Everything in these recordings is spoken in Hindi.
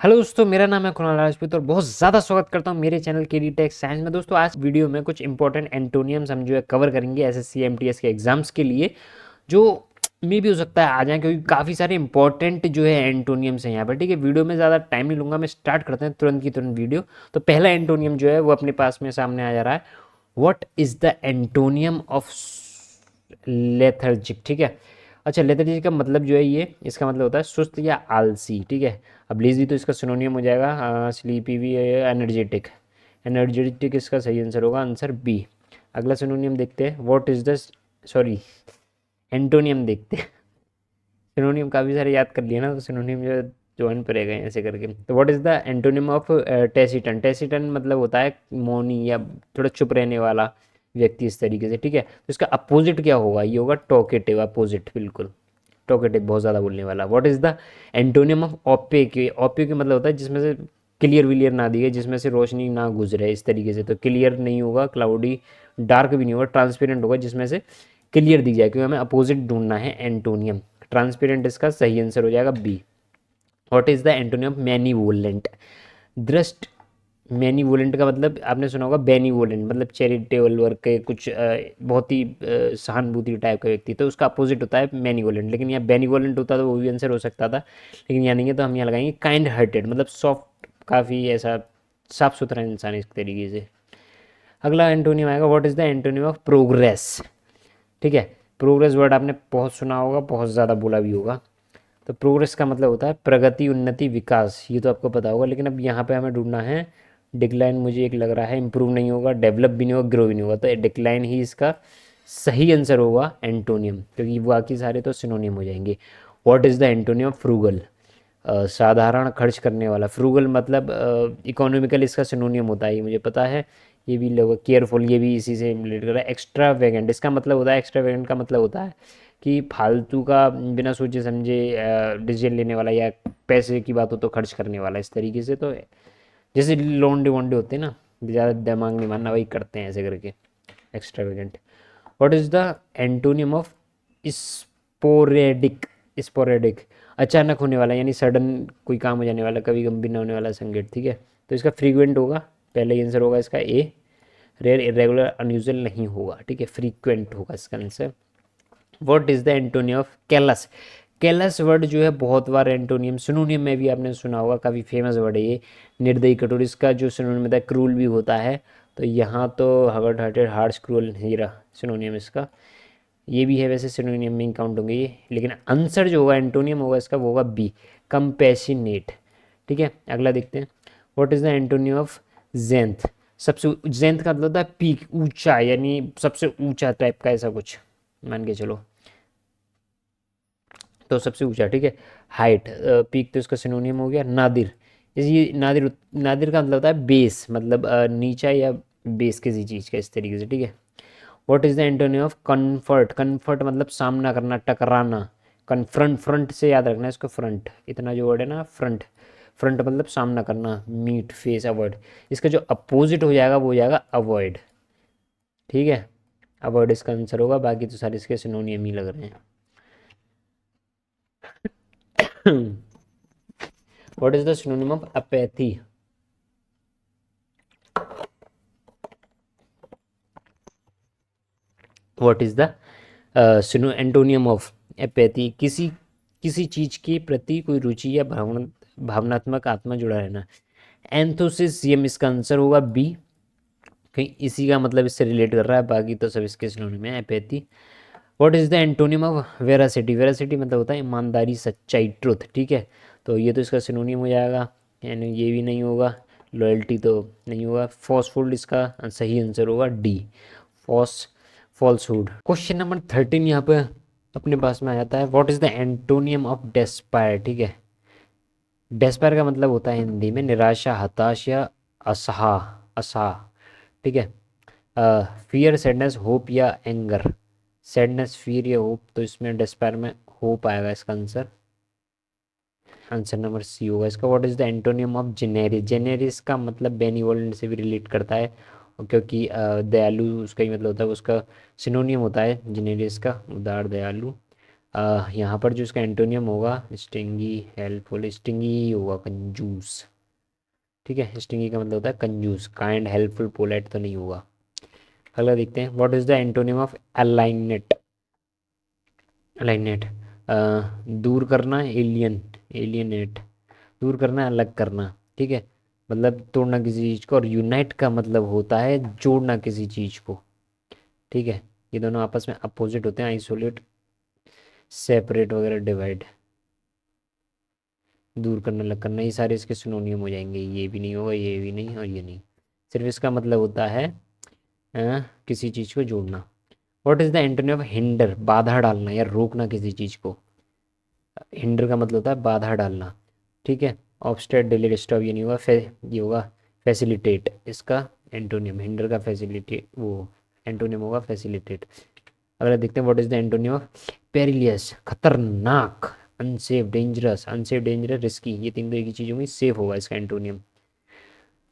हेलो दोस्तों, मेरा नाम है कुणाल राजपूत और बहुत ज़्यादा स्वागत करता हूँ मेरे चैनल के डी टेक साइंस में। दोस्तों आज वीडियो में कुछ इंपॉर्टेंट एंटोनियम्स हम जो है कवर करेंगे एसएससी एमटीएस के एग्जाम्स के लिए, जो मे भी हो सकता है आ जाए, क्योंकि काफ़ी सारे इंपॉर्टेंट जो है एंटोनियम्स हैं यहाँ पर। ठीक है, वीडियो में ज़्यादा टाइम नहीं लूँगा, मैं स्टार्ट करते हैं तुरंत की तुरंत वीडियो। तो पहला एंटोनियम जो है वो अपने पास में सामने आ जा रहा है। What is the antonym of lethargic? ठीक है, अच्छा लेथर्जी का मतलब जो है ये, इसका मतलब होता है सुस्त या आलसी। ठीक है, अब लेजी तो इसका सिनोनियम हो जाएगा स्लीपी भी, एनर्जेटिक। एनर्जेटिक इसका सही आंसर होगा, आंसर बी। अगला सिनोनियम देखते हैं, what is the, sorry antonym देखते हैं। सिनोनियम काफ़ी सारे याद कर लिए ना, तो सिनोनियम जो ज्वाइन पर रह गए ऐसे करके। तो what is the antonym of taciturn? Taciturn मतलब होता है मौनी या थोड़ा चुप रहने वाला व्यक्ति, इस तरीके से। ठीक है, तो इसका अपोजिट क्या होगा? ये होगा टॉकेटिव, अपोजिट बिल्कुल। टॉकेटिव बहुत ज़्यादा बोलने वाला। What is the antonym of opaque? Opaque मतलब होता है जिसमें से क्लियर विलियर ना दी गई, जिसमें से रोशनी ना गुजरे, इस तरीके से। तो क्लियर नहीं होगा, क्लाउडी, डार्क भी नहीं होगा, ट्रांसपेरेंट होगा जिसमें से क्लियर दी जाए, क्योंकि हमें अपोजिट ढूंढना है एंटोनियम। ट्रांसपेरेंट इसका सही आंसर हो जाएगा B. What is the antonym of malevolent? दृष्ट। मैनीवोलेंट का मतलब आपने सुना होगा बेनीवोलेंट, मतलब चैरिटेबल वर्क के कुछ बहुत ही सहानुभूति टाइप का व्यक्ति, तो उसका अपोजिट होता है मैनीवोलेंट। लेकिन यहाँ बेनीवोलेंट होता तो वो भी आंसर हो सकता था, लेकिन यहाँ नहीं है, तो हम यहाँ लगाएंगे काइंड हार्टेड, मतलब सॉफ्ट, काफ़ी ऐसा साफ सुथरा इंसान इस तरीके से। अगला एंटोनियम आएगा, what is the antonym of progress? ठीक है, प्रोग्रेस वर्ड आपने बहुत सुना होगा, बहुत ज़्यादा बोला भी होगा। तो प्रोग्रेस का मतलब होता है प्रगति, उन्नति, विकास, ये तो आपको पता होगा। लेकिन अब यहाँ पे हमें ढूंढना है डिक्लाइन। मुझे एक लग रहा है इम्प्रूव नहीं होगा, डेवलप भी नहीं होगा, ग्रो भी नहीं होगा, तो डिक्लाइन ही इसका सही आंसर होगा एंटोनियम, क्योंकि बाकी सारे तो सिनोनियम हो जाएंगे। What is the antonym of frugal? साधारण खर्च करने वाला। फ्रूगल मतलब इकोनॉमिकल इसका सिनोनियम होता है, ये मुझे पता है। ये भी लोग केयरफुल, ये भी इसी से रिलेट कर रहा है। एक्स्ट्रा वेगेंट इसका मतलब होता है, एक्स्ट्रा वेगेंट का मतलब होता है कि फालतू का, बिना सोचे समझे डिसीजन लेने वाला, या पैसे की बात हो तो खर्च करने वाला, इस तरीके से। तो जैसे लोंडे वोंडे होते हैं ना, ज़्यादा दिमाग नहीं मानना, वही करते हैं ऐसे करके, extravagant. What is the antonym of sporadic? Sporadic अचानक होने वाला, यानी सडन कोई काम हो जाने वाला, कभी गंभीर न होने वाला संकट। ठीक है, तो इसका फ्रीक्वेंट होगा, पहले आंसर होगा इसका ए। रेयर, इरेगुलर, अनयूजुअल नहीं होगा। ठीक है, फ्रीक्वेंट होगा इसका answer. What is the antonym of callus? Callus word जो है बहुत बार एंटोनियम सिनोनियम में भी आपने सुना होगा, काफ़ी फेमस वर्ड है ये। निर्दयी, कठोर, इसका जो सिनोनियम होता है क्रूल भी होता है। तो यहाँ तो हार्ड हार्टेड, हार्श, क्रूअल, हीरा सिनोनियम इसका। ये भी है, वैसे सिनोनियम में ही काउंट होंगे ये, लेकिन आंसर जो होगा एंटोनियम होगा इसका, वो होगा बी, कंपैशनेट। ठीक है, अगला देखते हैं। What is the antonym of zenith? सबसे, जेंथ का मतलब होता है पीक, ऊंचा, यानी सबसे ऊंचा टाइप का, ऐसा कुछ मान के चलो, तो सबसे ऊंचा। ठीक है, हाइट, पीक तो इसका सिनोनियम हो गया। नादिर, इस ये नादिर, नादिर का मतलब होता है बेस, मतलब नीचा या बेस किसी चीज़ का, इस तरीके से। ठीक है, what is the antonym of confer? Confer मतलब सामना करना, टकराना। कन्फ्रंट, फ्रंट से याद रखना है इसको, फ्रंट, इतना जो वर्ड है ना, फ्रंट। फ्रंट मतलब सामना करना, मीट, फेस, अवॉइड। इसका जो अपोजिट हो जाएगा वो हो जाएगा अवॉइड। ठीक है, अवॉइड इसका आंसर होगा, बाकी तो सारे इसके सिनोनियम ही लग रहे हैं। What is the synonym of apathy? What is the synonym antonym of apathy? किसी किसी चीज के प्रति कोई रुचि या भावनात्मक आत्मा जुड़ा रहना। एंथुसिज्म इसका आंसर होगा बी, कहीं इसी का मतलब इससे रिलेट कर रहा है, बाकी तो सब इसके सिनोनिम है, apathy. What is the antonym of veracity? Veracity मतलब होता है ईमानदारी, सच्चाई, ट्रुथ। ठीक है, तो ये तो इसका सिनोनिम हो जाएगा, यानी ये भी नहीं होगा। लॉयल्टी तो नहीं होगा। फॉल्सफुल इसका सही आंसर होगा D, false, falsehood. Question number 13 यहाँ पे अपने पास में आ जाता है। What is the antonym of despair? ठीक है, डेस्पायर का मतलब होता है हिंदी में निराशा, हताश या असहा, असहा। ठीक है, फियर, सैडनेस, होप या एंगर। सैडनेस, फियर या होप, तो इसमें डिस्पेयर में होप आएगा इसका आंसर। आंसर नंबर सी होगा इसका। What is the antonym of generous? Generous का मतलब बेनिवोलेंट से भी रिलेट करता है, और क्योंकि दयालु उसका ही मतलब होता है, उसका सिनोनियम होता है जेनेरिस का, उदार, दयालु। यहाँ पर जो इसका एंटोनियम होगा स्टिंगी, हेल्पफुल, स्टिंगी ही होगा, कंजूस। ठीक है, स्टिंगी का मतलब होता है कंजूस, काइंड, हेल्पफुल, पोलाइट तो नहीं होगा। अगला देखते हैं, what is the antonym of alienate. Alienate दूर करना, एलियन, एलियनेट, दूर करना, अलग करना। ठीक है, मतलब तोड़ना किसी चीज़ को, और यूनाइट का मतलब होता है जोड़ना किसी चीज़ को। ठीक है, ये दोनों आपस में अपोजिट होते हैं, आइसोलेट, सेपरेट वगैरह, डिवाइड। दूर करना, अलग करना, ये सारे इसके सिनोनियम हो जाएंगे। ये भी नहीं होगा, ये भी नहीं, और ये नहीं। सिर्फ इसका मतलब होता है किसी चीज़ को जोड़ना। What is the antonym of hinder, बाधा डालना या रोकना किसी चीज़ को। हिंडर का मतलब होता है बाधा डालना। ठीक है, ऑब्स्टेट, डिले, डिस्टर्ब, ये नहीं होगा। ये होगा फैसिलिटेट, इसका एंटोनियम हिंडर का फैसिलिटेट, वो एंटोनियम होगा फैसिलिटेट। अगला देखते हैं, what is the antonym of perilous, खतरनाक, unsafe, dangerous, unsafe, dangerous, risky, ये तीन तो एक ही चीज होंगी, सेफ होगा इसका एंटोनियम।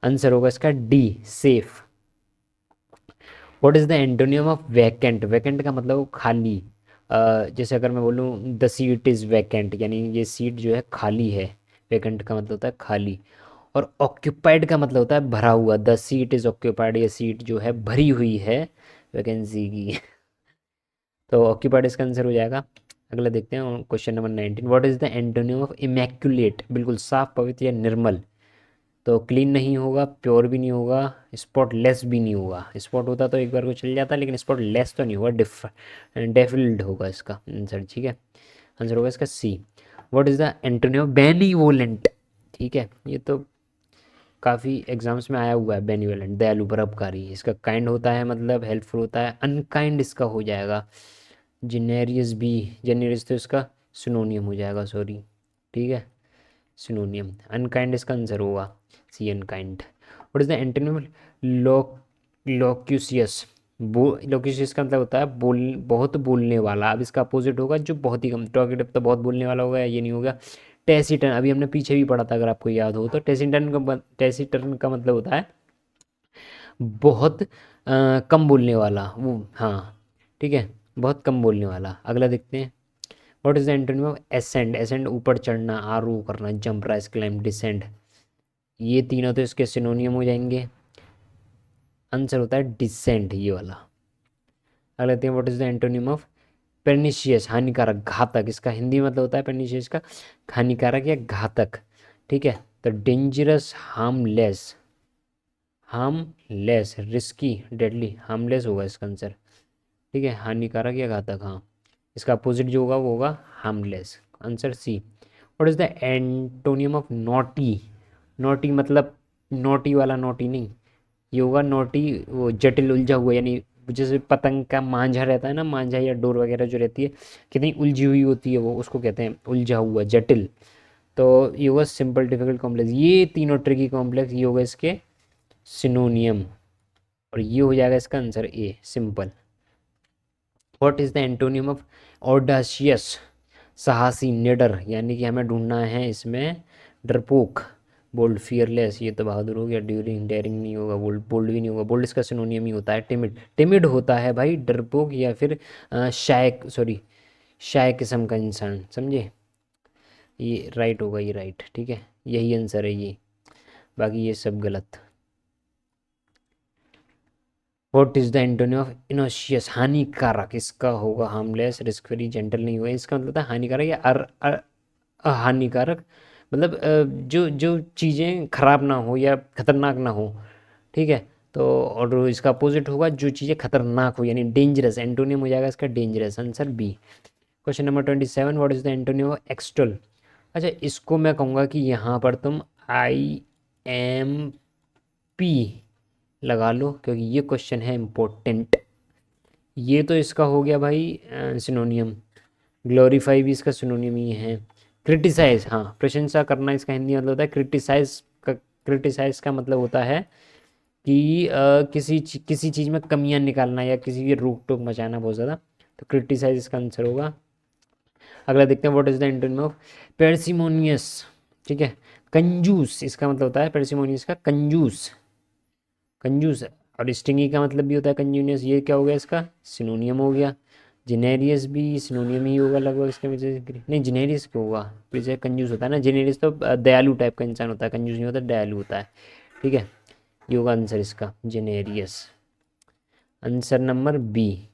आंसर होगा इसका D, safe. What is the antonym of vacant, vacant का मतलब खाली। जैसे अगर मैं बोलूँ द सीट इज वैकेंट, यानी ये सीट जो है खाली है। वैकेंट का मतलब होता है खाली। और ऑक्यूपाइड का मतलब होता है भरा हुआ, द सीट इज ऑक्यूपाइड, ये सीट जो है भरी हुई है वैकेंसी की। तो ऑक्यूपाइड इसका आंसर हो जाएगा। अगला देखते हैं question number 19, what is the antonym of immaculate, बिल्कुल साफ, पवित्र या निर्मल। तो क्लीन नहीं होगा, प्योर भी नहीं होगा, स्पॉटलेस भी नहीं होगा। स्पॉट होता तो एक बार को चल जाता, लेकिन स्पॉटलेस तो नहीं होगा, डेफिल्ड होगा इसका आंसर। ठीक है, आंसर होगा इसका C. What is the antonym of benevolent. ठीक है, ये तो काफ़ी एग्जाम्स में आया हुआ है, बेनीवोलेंट, दयालु, परोपकारी। इसका काइंड होता है मतलब हेल्पफुल होता है, अनकाइंड इसका हो जाएगा जेनेरियस भी। जेनेरियस तो इसका सिनोनियम हो जाएगा, सॉरी। ठीक है, सिनोनियम, अनकाइंड इसका आंसर होगा C, unkind. What is the antonym loquacious, loquacious का मतलब होता है बहुत बोलने वाला। अब इसका अपोजिट होगा जो बहुत ही कम, टॉकेटिव तो बहुत बोलने वाला होगा, ये नहीं होगा। टेसिटन, अभी हमने पीछे भी पढ़ा था अगर आपको याद हो तो, टेसिटन का मतलब होता है बहुत कम बोलने वाला, वो हाँ। ठीक है, बहुत कम बोलने वाला। अगला देखते हैं, what is the antonym of ascend, ascend ऊपर चढ़ना, आरोह करना, जंप, राइज, क्लाइंब, डिसेंड, ये तीनों तो इसके सिनोनियम हो जाएंगे। आंसर होता है डिसेंड, ये वाला। अगला देखते हैं, what is the antonym of pernicious, हानिकारक, घातक, इसका हिंदी मतलब होता है पेर्निशियस का हानिकारक या घातक। ठीक है, तो dangerous, harmless, harmless, risky, deadly, harmless होगा इसका आंसर। ठीक है, हानिकारक या घातक, हाँ। इसका अपोजिट जो होगा वो होगा harmless, answer C. What is the antonym of naughty, naughty मतलब नोटी वाला नोटी नहीं, ये होगा नोटी, वो जटिल, उलझा हुआ, यानी जैसे पतंग का मांझा रहता है ना, मांझा या डोर वगैरह जो रहती है कितनी उलझी हुई होती है, वो उसको कहते हैं उलझा हुआ, जटिल। तो ये होगा सिंपल, डिफिकल्ट, कॉम्प्लेक्स, ये तीनों ट्रिकी, कॉम्प्लेक्स, ये होगा इसके सिनोनियम। और ये हो जाएगा इसका answer A, simple. What is the antonym of audacious, साहसी, निडर, यानी कि हमें ढूंढना है इसमें डरपोक। बोल्ड, फियरलेस, ये तो बहादुर हो गया। ड्यूरिंग, डेयरिंग नहीं होगा। बोल्ड, बोल्ड भी नहीं होगा। बोल्ड इसका सिनोनियम ही होता है टिमिड, टिमिड होता है भाई डरपोक, या फिर शाय, सॉरी, शाय किस्म का इंसान, समझे। ये राइट होगा, ये राइट, ठीक है, यही आंसर है ये, बाकी ये सब गलत। What is the antonym of innocuous, हानिकारक, इसका होगा हार्मलेस, रिस्क फ्री, जेंटल नहीं होगा। इसका मतलब है हानिकारक या हानिकारक, मतलब जो जो चीज़ें खराब ना हो या खतरनाक ना हो। ठीक है, तो और इसका अपोजिट होगा जो चीज़ें खतरनाक हो, यानी डेंजरस, एंटोनियम हो जाएगा इसका dangerous, answer B. Question number 27, what is the antonym of exalt. अच्छा, इसको मैं कहूँगा कि यहाँ पर तुम IMP लगा लो, क्योंकि ये क्वेश्चन है इम्पोर्टेंट। ये तो इसका हो गया भाई सिनोनियम। ग्लोरीफाई भी इसका सिनोनियम ही है। क्रिटिसाइज, हाँ, प्रशंसा करना इसका हिंदी मतलब होता है क्रिटिसाइज का। क्रिटिसाइज का मतलब होता है कि किसी चीज़ में कमियां निकालना या किसी की रोक टोक मचाना बहुत ज़्यादा, तो क्रिटिसाइज इसका आंसर होगा। अगला देखते हैं, what is the antonym of parsimonious. ठीक है, कंजूस, इसका मतलब होता है पेर्सिमोनियस का कंजूस, कंजूस। और स्टिंगी का मतलब भी होता है कंजूनियस, ये क्या हो गया इसका सिनोनियम हो गया। जेनेरियस भी सिनोनियम ही होगा लगभग इसके वजह से। नहीं, जेनेरियस क्यों होगा, फिर से कंजूस होता है ना। जेनेरियस तो दयालु टाइप का इंसान होता है, कंजूस नहीं होता, दयालु होता है। ठीक है, ये होगा आंसर इसका, जेनेरियस। Answer number B.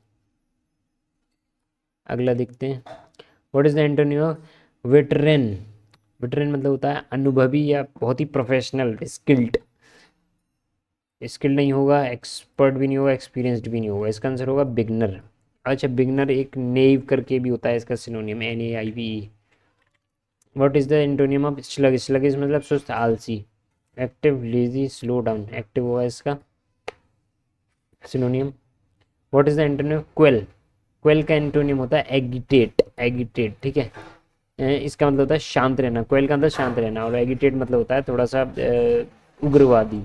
अगला देखते हैं। What is the antonym of veteran. Veteran मतलब होता है अनुभवी या बहुत ही प्रोफेशनल, स्किल्ड। स्किल्ड नहीं होगा, एक्सपर्ट भी नहीं होगा, एक्सपीरियंस्ड भी नहीं होगा। इसका आंसर होगा बिगनर। अच्छा, बिगनर एक नेव करके भी होता है इसका सिनोनियम, NAIVE। What is the antonym of sluggish. Sluggish मतलब सुस्त, आलसी। Active, lazy, slow down. Active होगा इसका सिनोनियम। What is the antonym of quail. Quail का एंटोनियम होता है एगिटेट। एगिटेट, ठीक है। इसका मतलब होता है शांत रहना। क्वेल का मतलब शांत रहना, और एगिटेट मतलब होता है थोड़ा सा उग्रवादी।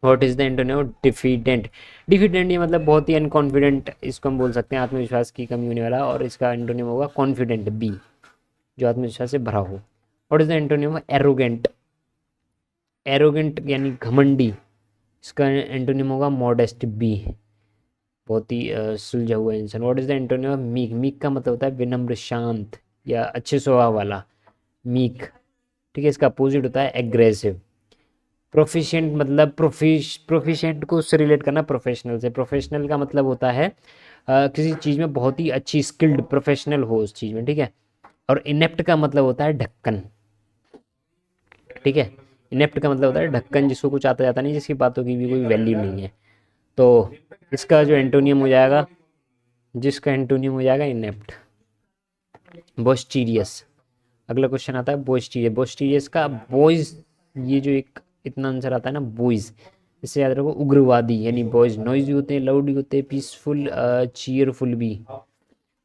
What is the antonym of diffident. Diffident ये मतलब बहुत ही अनकॉन्फिडेंट, इसको हम बोल सकते हैं, आत्मविश्वास की कमी होने वाला। और इसका एंटोनिम होगा कॉन्फिडेंट, बी, जो आत्मविश्वास से भरा हो। What is the antonym of arrogant. Arrogant यानी घमंडी, इसका एंटोनिम होगा मॉडेस्ट, बी, बहुत ही सुलझा हुआ इंसान। What is the antonym of meek. Meek का मतलब होता है विनम्र, शांत या अच्छे स्वभाव वाला, मीक। ठीक है, इसका अपोजिट होता है एग्रेसिव। प्रोफिशिएंट मतलब प्रोफिशिएंट को उससे रिलेट करना प्रोफेशनल से। प्रोफेशनल का मतलब होता है किसी चीज़ में बहुत ही अच्छी स्किल्ड प्रोफेशनल हो उस चीज़ में, ठीक है। और इनेप्ट का मतलब होता है ढक्कन, ठीक है। इनेप्ट का मतलब होता है ढक्कन, जिसको कुछ आता जाता नहीं, जिसकी बातों की भी कोई वैल्यू नहीं है। तो इसका जो एंटोनियम हो जाएगा, जिसका एंटोनियम हो जाएगा इनेप्ट, बोस्टीरियस। अगला क्वेश्चन आता है बोस्टीरियस। बोस्टीरियस का बॉयज, ये जो एक इतना आंसर आता है ना बॉयज, इससे याद रखो उग्रवादी, यानी बॉयज नॉइजी होते हैं, लाउड होते हैं, पीसफुल, चीयरफुल भी,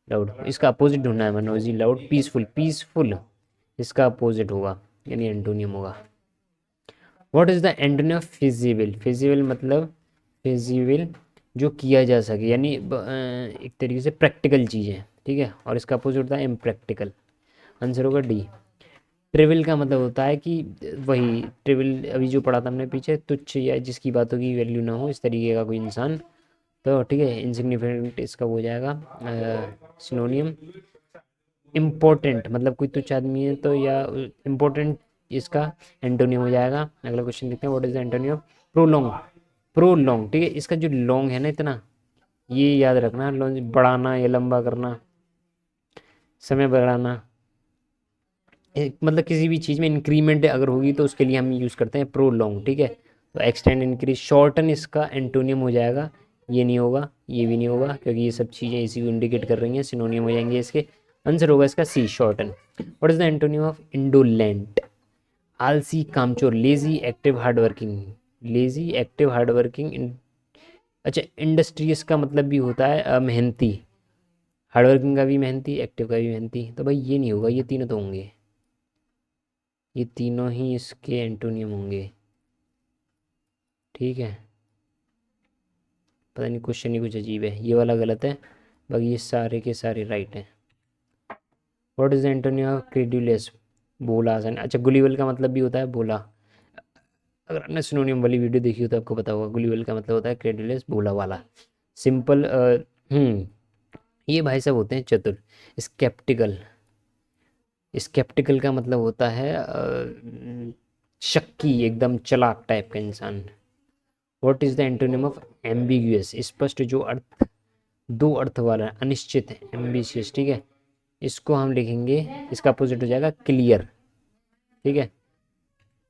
लाउड। इसका अपोजिट ढूंढना है, नॉइजी, लाउड, पीसफुल। पीसफुल इसका अपोजिट होगा, यानी एंटोनियम होगा। What is the antonym of feasible. Feasible मतलब फिजिबल जो किया जा सके, यानी एक तरीके से प्रैक्टिकल चीज़ है, ठीक है। और इसका अपोजिट होता है इम्प्रैक्टिकल। आंसर होगा डी। ट्रिविल का मतलब होता है कि वही ट्रिविल अभी जो पढ़ा था हमने पीछे, तुच्छ या जिसकी बातों की वैल्यू ना हो, इस तरीके का कोई इंसान। तो ठीक है, इनसिग्निफिकेंट इसका हो जाएगा सिनोनियम। इम्पोर्टेंट मतलब कोई तुच्छ आदमी है तो, या इम्पोर्टेंट इसका एंटोनियम हो जाएगा। अगला क्वेश्चन देखते हैं। What is the antonym of prolong. Prolong, ठीक है, इसका जो लॉन्ग है ना इतना, ये याद रखना, बढ़ाना या लंबा करना, समय बढ़ाना। मतलब किसी भी चीज़ में इंक्रीमेंट अगर होगी तो उसके लिए हम यूज़ करते हैं प्रोलॉन्ग, ठीक है। तो एक्सटेंड, इंक्रीज, शॉर्टन इसका एंटोनियम हो जाएगा। ये नहीं होगा, ये भी नहीं होगा, क्योंकि ये सब चीज़ें इसी को इंडिकेट कर रही हैं, सिनोनियम हो जाएंगे इसके। आंसर होगा इसका C, shorten. What is the antonym of indolent. आलसी, कामचोर, lazy, active, hard working. Lazy, active, hard working. अच्छा, इंडस्ट्रियस का मतलब भी होता है मेहनती। हार्ड वर्किंग का भी मेहनती, एक्टिव का भी मेहनती। तो भाई ये नहीं होगा, ये तीनों तो होंगे, ये तीनों ही इसके एंटोनियम होंगे, ठीक है। पता नहीं, क्वेश्चन ही कुछ अजीब है, ये वाला गलत है, बाकी ये सारे के सारे राइट हैं। What is the antonym of credulous. भोला, आसान। अच्छा, गुलीवल का मतलब भी होता है भोला। अगर आपने सिनोनियम वाली वीडियो देखी हो तो आपको पता होगा, गुलीवल का मतलब होता है क्रेडुलस, भोला वाला। सिंपल, ये भाई साहब होते हैं चतुर। स्केप्टिकल। स्केप्टिकल का मतलब होता है शक्की, एकदम चालाक टाइप का इंसान। What is the antonym of ambiguous. स्पष्ट, जो अर्थ दो अर्थ वाला, अनिश्चित है, एम्बिशियस, ठीक है। इसको हम लिखेंगे, इसका अपोजिट हो जाएगा क्लियर, ठीक है।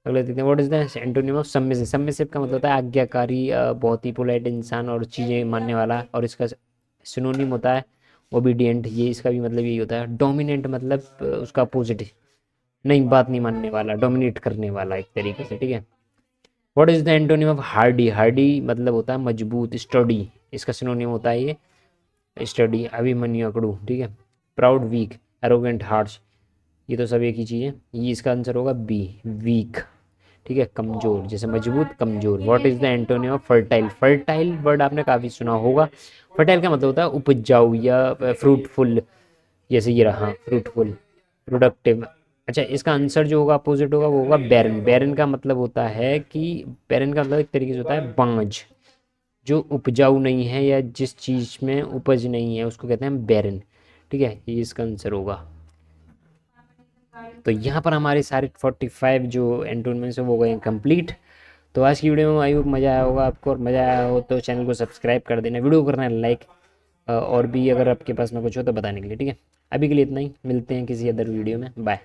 अगले देखते हैं। What is the antonym of submissive. Submissive का मतलब होता है आज्ञाकारी, बहुत ही पोलाइट इंसान और चीज़ें मानने वाला। और इसका सिनोनिम होता है ओबीडियंट, ये इसका भी मतलब यही होता है। डोमिनेंट मतलब उसका अपोजिट, नहीं, बात नहीं मानने वाला, डोमिनेट करने वाला एक तरीके से, ठीक है। What is the antonym of Hardy. Hardy मतलब होता है मजबूत, स्टडी। इसका सिनोनिम होता है ये स्टडी, अभिमन्यु, अकड़ू, ठीक है। प्राउड, वीक, एरोगेंट, हार्श, ये तो सब एक ही चीज़ है। ये इसका आंसर होगा बी, वीक, ठीक है, कमजोर, जैसे मजबूत, कमजोर। What is the antonym of fertile. Fertile word आपने काफ़ी सुना होगा। फर्टाइल का मतलब होता है उपजाऊ या फ्रूटफुल, जैसे ये रहा, फ्रूटफुल, प्रोडक्टिव। अच्छा, इसका आंसर जो होगा अपोजिट होगा, वो होगा बैरन। बैरन का मतलब होता है कि, बैरन का मतलब एक तरीके से होता है बांझ, जो उपजाऊ नहीं है या जिस चीज़ में उपज नहीं है उसको कहते हैं बैरन। ठीक है, ये इसका आंसर होगा। तो यहाँ पर हमारे सारे 45 जो एंटोनमेंट्स हैं वो गए कंप्लीट। तो आज की वीडियो में आई होप मज़ा आया होगा आपको, और मज़ा आया हो तो चैनल को सब्सक्राइब कर देना, वीडियो को करना है लाइक, और भी अगर आपके पास में कुछ हो तो बताने के लिए। ठीक है, अभी के लिए इतना ही, मिलते हैं किसी अदर वीडियो में, बाय।